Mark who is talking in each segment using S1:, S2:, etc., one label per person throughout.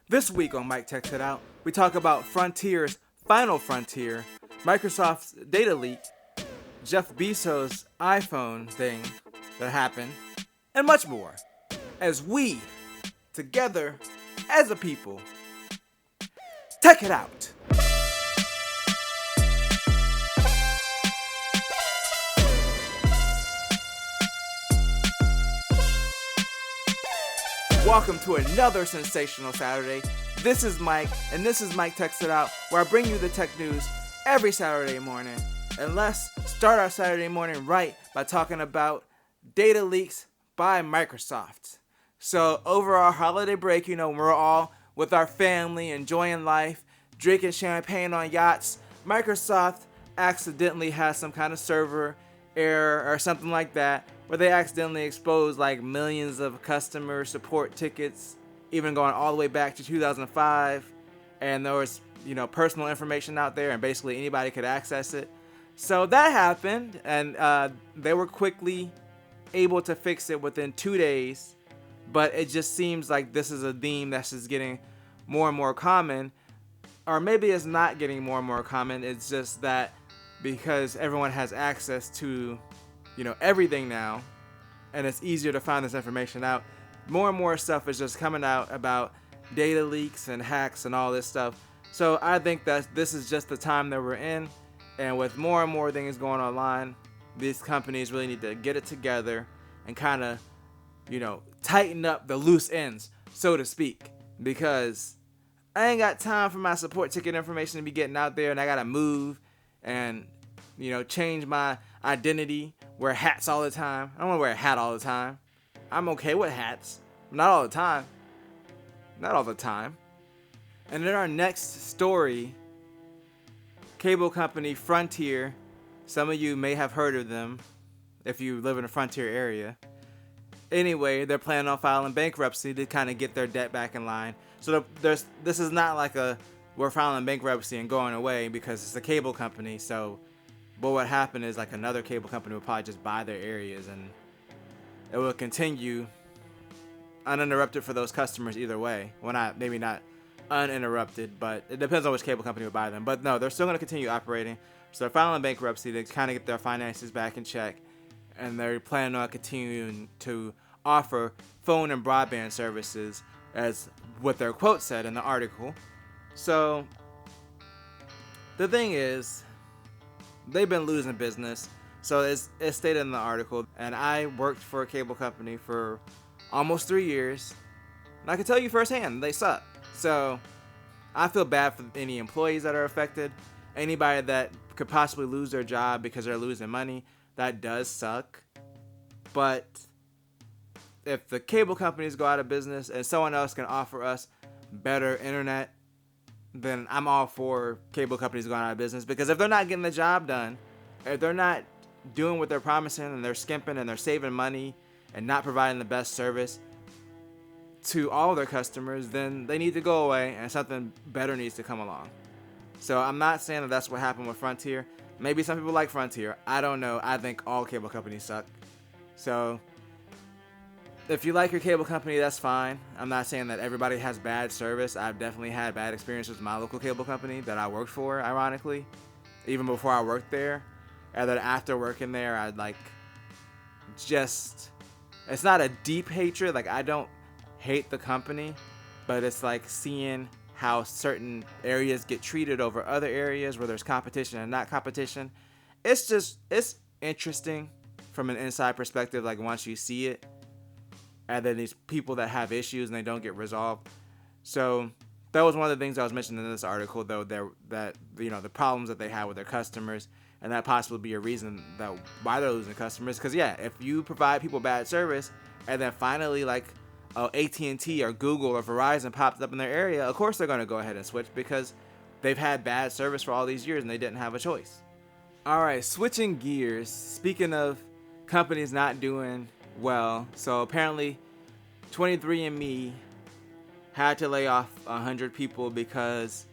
S1: This week on Mike Techs It Out, we talk about Frontier's final frontier, Microsoft's data leak, Jeff Bezos' iPhone thing that happened, and much more. As we, together, as a people, tech it out. Welcome to another sensational Saturday. This is Mike, and this is Mike Techs It Out, where I bring you the tech news every Saturday morning. And let's start our Saturday morning right by talking about data leaks by Microsoft. So over our holiday break, we're all with our family, enjoying life, drinking champagne on yachts. Microsoft accidentally has some kind of server error or something like that, where they accidentally exposed like millions of customer support tickets, even going all the way back to 2005. And there was, personal information out there, and basically anybody could access it. So that happened, and they were quickly able to fix it within 2 days. But it just seems like this is a theme that's just getting more and more common. Or maybe it's not getting more and more common. It's just that because everyone has access to, everything now, and it's easier to find this information out, more and more stuff is just coming out about data leaks and hacks and all this stuff. So I think that this is just the time that we're in, and with more and more things going online, these companies really need to get it together and kind of, tighten up the loose ends, so to speak, because I ain't got time for my support ticket information to be getting out there, and I gotta move and, change my identity, wear hats all the time. I don't want to wear a hat all the time. I'm okay with hats, not all the time. Not all the time. And in our next story, cable company Frontier, some of you may have heard of them if you live in a Frontier area. Anyway, they're planning on filing bankruptcy to kind of get their debt back in line. So this is not like we're filing bankruptcy and going away, because it's a cable company. So, but what happened is like another cable company will probably just buy their areas, and it will continue uninterrupted for those customers either way. Well, maybe not uninterrupted, but it depends on which cable company will buy them. But no, they're still going to continue operating. So they're filing bankruptcy to kind of get their finances back in check, and they're planning on continuing to offer phone and broadband services, as what their quote said in the article. So the thing is, they've been losing business. So it's stated in the article, and I worked for a cable company for almost 3 years, and I can tell you firsthand, they suck. So I feel bad for any employees that are affected, anybody that could possibly lose their job because they're losing money. That does suck. But if the cable companies go out of business and someone else can offer us better internet, then I'm all for cable companies going out of business. Because if they're not getting the job done, if they're not doing what they're promising, and they're skimping and they're saving money and not providing the best service to all their customers, then they need to go away, and something better needs to come along. So I'm not saying that that's what happened with Frontier. Maybe some people like Frontier. I don't know. I think all cable companies suck. So if you like your cable company, that's fine. I'm not saying that everybody has bad service. I've definitely had bad experiences with my local cable company that I worked for, ironically, even before I worked there. And then after working there, I'd it's not a deep hatred. Like, I don't hate the company, but it's like seeing how certain areas get treated over other areas where there's competition and not competition. It's interesting from an inside perspective, like once you see it, and then these people that have issues and they don't get resolved. So that was one of the things I was mentioning in this article, though, that the problems that they have with their customers, and that possibly be a reason that why they're losing customers. Because if you provide people bad service, and then finally like AT&T or Google or Verizon pops up in their area, of course they're going to go ahead and switch, because they've had bad service for all these years and they didn't have a choice. All right, switching gears. Speaking of companies not doing well, so apparently 23andMe had to lay off 100 people because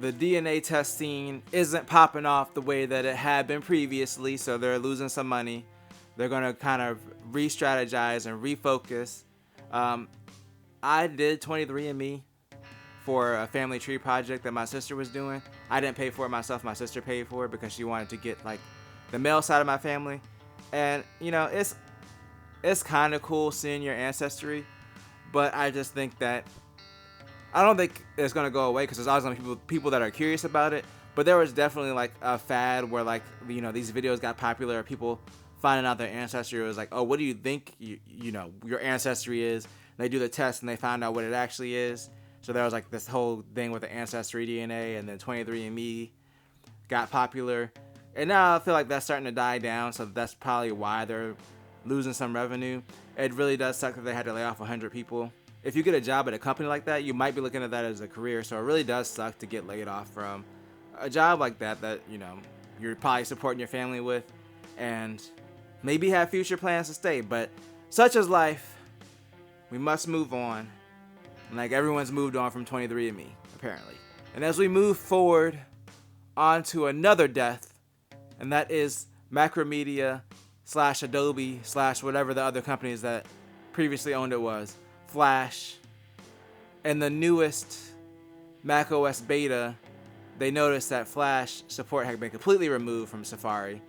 S1: the DNA testing isn't popping off the way that it had been previously, so they're losing some money. They're going to kind of re-strategize and refocus. I did 23andMe for a family tree project that my sister was doing. I didn't pay for it myself. My sister paid for it because she wanted to get like the male side of my family. And it's kind of cool seeing your ancestry, but I just think that I don't think it's gonna go away because there's always gonna be people that are curious about it. But there was definitely like a fad where like these videos got popular. People finding out their ancestry. It was like, oh, what do you think your ancestry is? And they do the test and they find out what it actually is. So there was like this whole thing with the Ancestry DNA, and then 23andMe got popular. And now I feel like that's starting to die down, so that's probably why they're losing some revenue. It really does suck that they had to lay off 100 people. If you get a job at a company like that, you might be looking at that as a career, so it really does suck to get laid off from a job like that you're probably supporting your family with, and maybe have future plans to stay. But such is life. We must move on. Like everyone's moved on from 23andMe, apparently. And as we move forward onto another death, and that is Macromedia / Adobe / whatever the other companies that previously owned it was, Flash. And the newest macOS beta, they noticed that Flash support had been completely removed from Safari.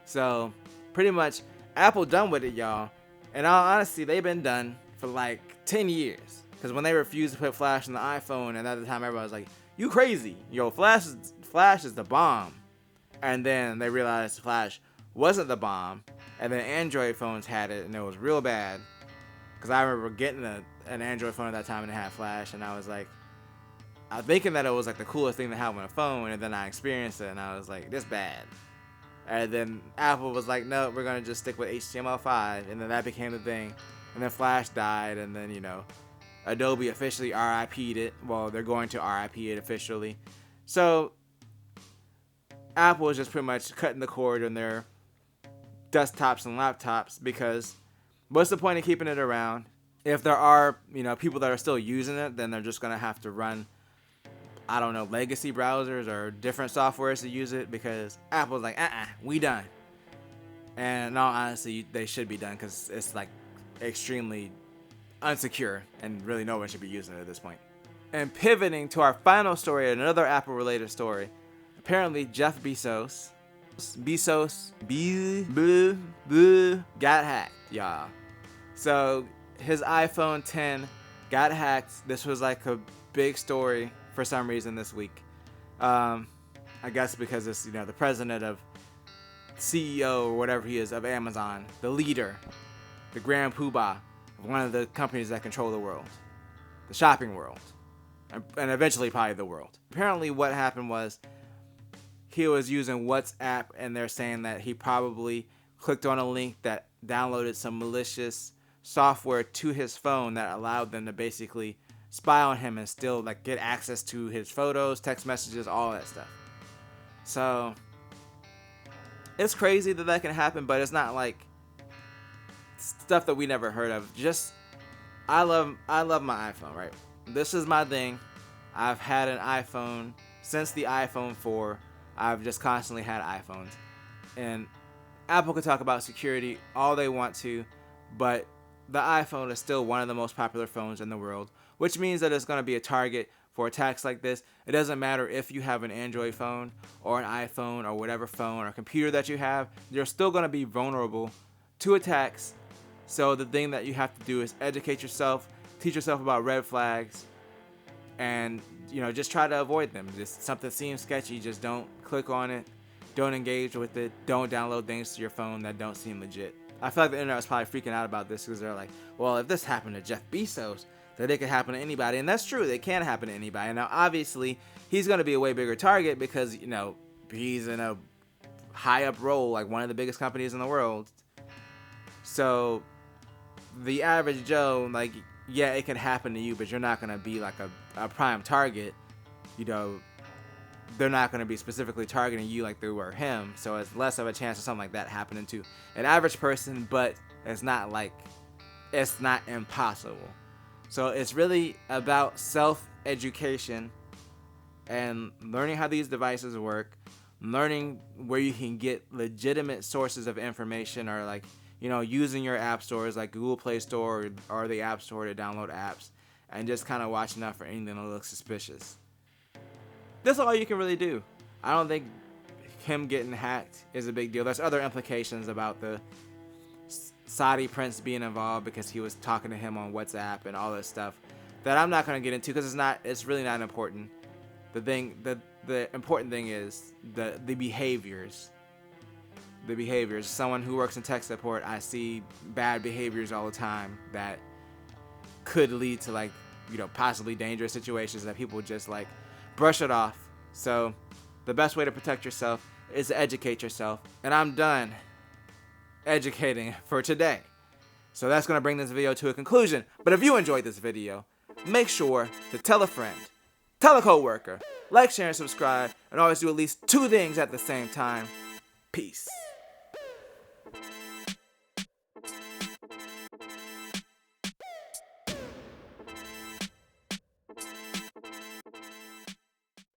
S1: So pretty much Apple done with it, y'all. And all honesty, they've been done for like 10 years. Because when they refused to put Flash on the iPhone, and at the time everybody was like, you crazy. Yo, Flash is the bomb. And then they realized Flash wasn't the bomb. And then Android phones had it, and it was real bad. Because I remember getting an Android phone at that time, and it had Flash. And I was thinking that it was like the coolest thing to have on a phone. And then I experienced it, and I was like, this bad. And then Apple was like, no, we're going to just stick with HTML5. And then that became the thing. And then Flash died, and then, Adobe officially RIP'd it. Well, they're going to RIP it officially. So Apple is just pretty much cutting the cord on their desktops and laptops, because what's the point of keeping it around? If there are, people that are still using it, then they're just going to have to run, I don't know, legacy browsers or different softwares to use it, because Apple's like, we done. And in all honesty, they should be done, because it's like extremely unsecure, and really no one should be using it at this point. And pivoting to our final story, another Apple related story. Apparently Jeff Bezos got hacked, y'all. So his iPhone 10 got hacked. This was like a big story for some reason this week. I guess because it's the president of CEO or whatever he is of Amazon, the leader, the grand poobah, one of the companies that control the world, the shopping world, and eventually probably the world. Apparently what happened was he was using WhatsApp, and they're saying that he probably clicked on a link that downloaded some malicious software to his phone that allowed them to basically spy on him and still like get access to his photos, text messages, all that stuff. So it's crazy that can happen, but it's not like stuff that we never heard of. I love my iPhone, right? This is my thing. I've had an iPhone since the iPhone 4. I've just constantly had iPhones. And Apple could talk about security all they want to, but the iPhone is still one of the most popular phones in the world, which means that it's going to be a target for attacks like this. It doesn't matter if you have an Android phone or an iPhone or whatever phone or computer that you have, you're still going to be vulnerable to attacks. So the thing that you have to do is educate yourself, teach yourself about red flags, and just try to avoid them. Just something seems sketchy, just don't click on it, don't engage with it, don't download things to your phone that don't seem legit. I feel like the internet was probably freaking out about this, because they're like, well, if this happened to Jeff Bezos, then it could happen to anybody. And that's true, it can happen to anybody. Now obviously he's going to be a way bigger target, because he's in a high up role, like one of the biggest companies in the world. So the average Joe, like, yeah, it could happen to you, but you're not going to be like a prime target. They're not going to be specifically targeting you like they were him. So it's less of a chance of something like that happening to an average person, but it's not impossible. So it's really about self-education and learning how these devices work, learning where you can get legitimate sources of information, or using your app stores like Google Play Store or the App Store to download apps, and just kind of watching out for anything that looks suspicious. That's all you can really do. I don't think him getting hacked is a big deal. There's other implications about the Saudi prince being involved because he was talking to him on WhatsApp and all this stuff that I'm not going to get into because it's really not important. The important thing is the behaviors. The behaviors. Someone who works in tech support, I see bad behaviors all the time that could lead to, like, you know, possibly dangerous situations that people just like brush it off. So the best way to protect yourself is to educate yourself. And I'm done educating for today. So that's going to bring this video to a conclusion. But if you enjoyed this video, make sure to tell a friend, tell a coworker, like, share, and subscribe, and always do at least 2 things at the same time. Peace.